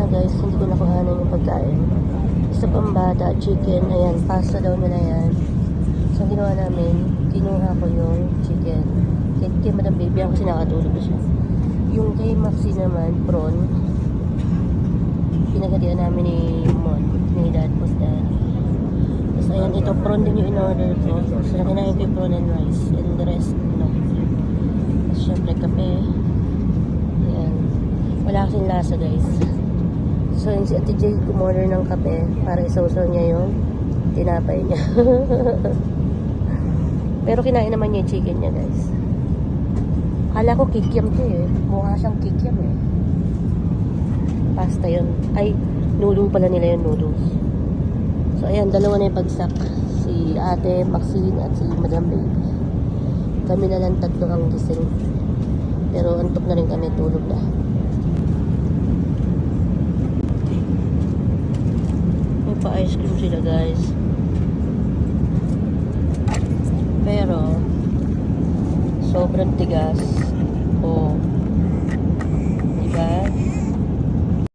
guys, hindi ko nakuhanan yung pagkain. Isa pang bata, chicken, ayan, pasta daw nila yan. So, ginawa namin, kinuha ko yung chicken. Kay Madam Baby, ang kasi nakatulog na siya. Yung kay Maxi naman, prawn. Pinagadian namin ni Mon, ni Dad, post Dad. Tapos ayan, ito, prawn din yung in-order ko. So, nakinain ko yung prawn and rice. And the rest, no. Tapos, syempre, kape. Ayan. Wala kasing lasa, guys. So, yun si Ate Jay kumorder ng kape para isawsaw niya yung tinapay niya. Pero kinain naman niya yung chicken niya, guys. Akala ko kikiam to eh. Mukha siyang kikiam eh. Pasta yun. Ay, noodle pala nila yung noodles. So, ayan, dalawa na yung bagsak. Si Ate Maxine at si Madam Baby. Kami na lang tatlo ang gising. Pero antok na rin kami, tulog na. May pa-ice cream sila, guys. Pero sobrang tigas. Oh.